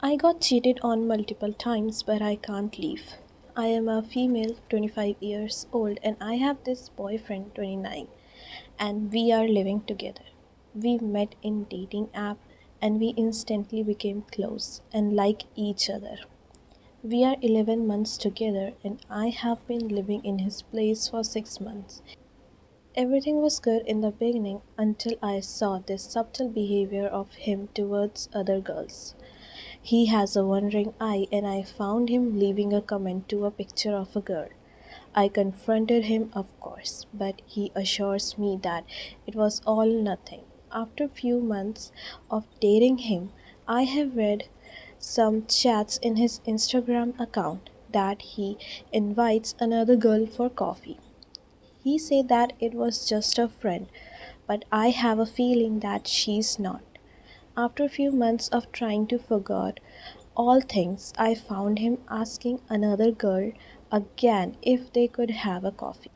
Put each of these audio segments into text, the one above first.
I got cheated on multiple times, but I can't leave. I am a female, 25 years old, and I have this boyfriend, 29, and we are living together. We met in dating app and we instantly became close and like each other. We are 11 months together and I have been living in his place for 6 months. Everything was good in the beginning until I saw this subtle behavior of him towards other girls. He has a wandering eye, and I found him leaving a comment to a picture of a girl. I confronted him, of course, but he assures me that it was all nothing. After few months of dating him, I have read some chats in his Instagram account that he invites another girl for coffee. He said that it was just a friend, but I have a feeling that she's not. After a few months of trying to forget all things, I found him asking another girl again if they could have a coffee.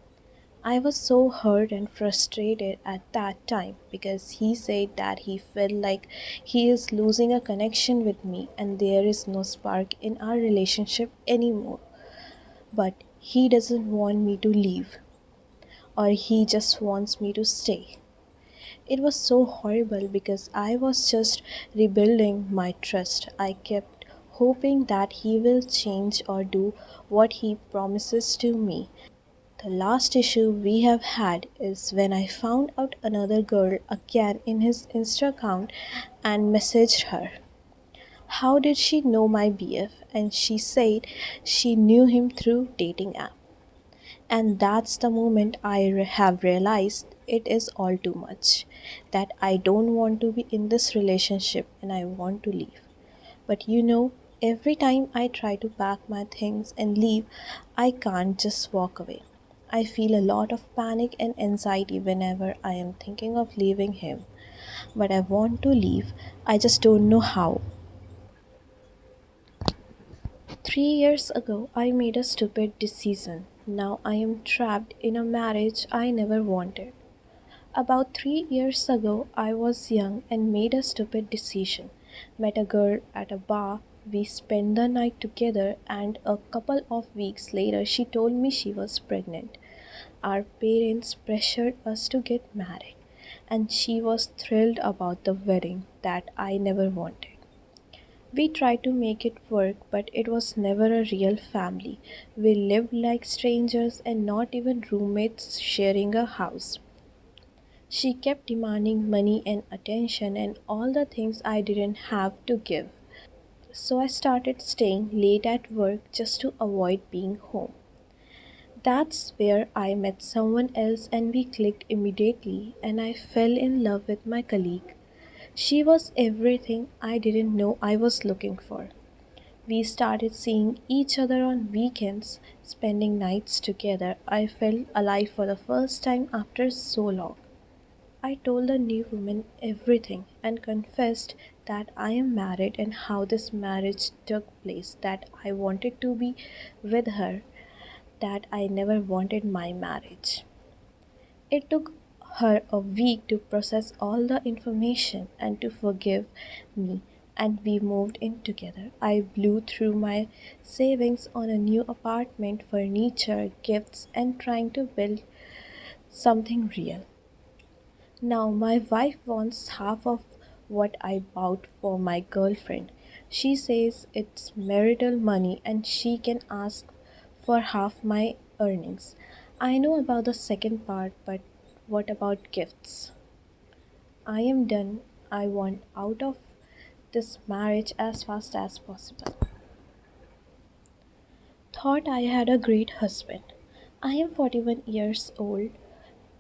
I was so hurt and frustrated at that time because he said that he felt like he is losing a connection with me and there is no spark in our relationship anymore. But he doesn't want me to leave, or he just wants me to stay. It was so horrible because I was just rebuilding my trust. I kept hoping that he will change or do what he promises to me. The last issue we have had is when I found out another girl again in his Insta account and messaged her. How did she know my BF? And she said she knew him through dating app. And that's the moment have realized it is all too much. That I don't want to be in this relationship and I want to leave. But every time I try to pack my things and leave, I can't just walk away. I feel a lot of panic and anxiety whenever I am thinking of leaving him. But I want to leave, I just don't know how. 3 years ago, I made a stupid decision. Now I am trapped in a marriage I never wanted. About 3 years ago, I was young and made a stupid decision. Met a girl at a bar. We spent the night together, and a couple of weeks later, she told me she was pregnant. Our parents pressured us to get married, and she was thrilled about the wedding that I never wanted. We tried to make it work, but it was never a real family. We lived like strangers and not even roommates sharing a house. She kept demanding money and attention and all the things I didn't have to give. So I started staying late at work just to avoid being home. That's where I met someone else and we clicked immediately, and I fell in love with my colleague. She was everything I didn't know I was looking for. We started seeing each other on weekends, spending nights together. I felt alive for the first time after so long. I told the new woman everything and confessed that I am married and how this marriage took place, that I wanted to be with her, that I never wanted my marriage. It took her a week to process all the information and to forgive me, and we moved in together. I blew through my savings on a new apartment, furniture, gifts, and trying to build something real. Now, my wife wants half of what I bought for my girlfriend. She says it's marital money and she can ask for half my earnings. I know about the second part, but what about gifts? I am done. I want out of this marriage as fast as possible. Thought I had a great husband. I am 41 years old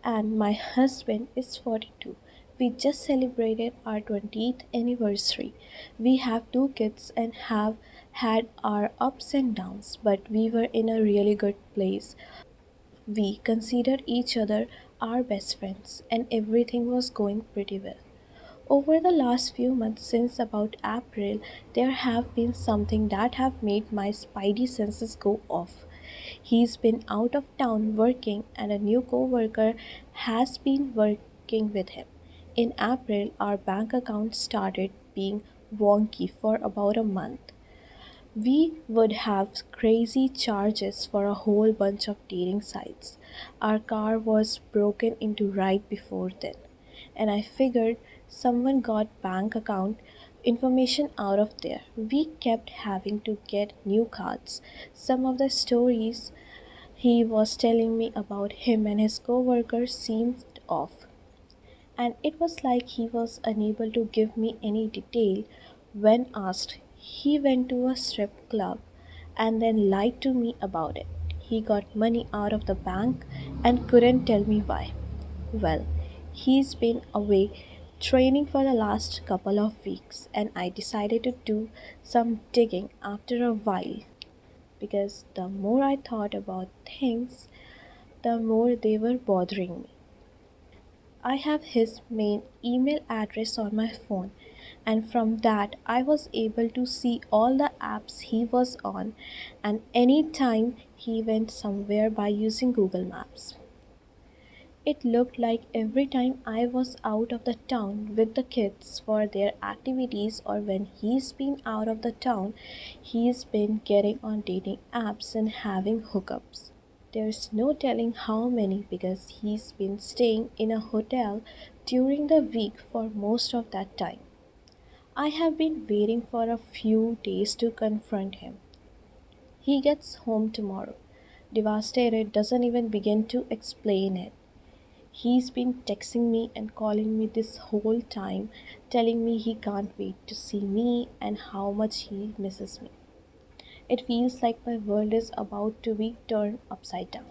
and my husband is 42. We just celebrated our 20th anniversary. We have two kids and have had our ups and downs, but we were in a really good place. We considered each other our best friends, and everything was going pretty well. Over the last few months, since about April, there have been something that have made my spidey senses go off. He's been out of town working and a new coworker has been working with him. In April, our bank account started being wonky for about a month. We would have crazy charges for a whole bunch of dating sites. Our car was broken into right before then, and I figured someone got bank account information out of there. We kept having to get new cards. Some of the stories he was telling me about him and his coworkers seemed off, and it was like he was unable to give me any detail when asked. He went to a strip club and then lied to me about it. He got money out of the bank and couldn't tell me why. Well, he's been away training for the last couple of weeks, and I decided to do some digging after a while because the more I thought about things, the more they were bothering me. I have his main email address on my phone, and from that, I was able to see all the apps he was on and any time he went somewhere by using Google Maps. It looked like every time I was out of the town with the kids for their activities or when he's been out of the town, he's been getting on dating apps and having hookups. There's no telling how many because he's been staying in a hotel during the week for most of that time. I have been waiting for a few days to confront him. He gets home tomorrow. Devastated, doesn't even begin to explain it. He's been texting me and calling me this whole time, telling me he can't wait to see me and how much he misses me. It feels like my world is about to be turned upside down.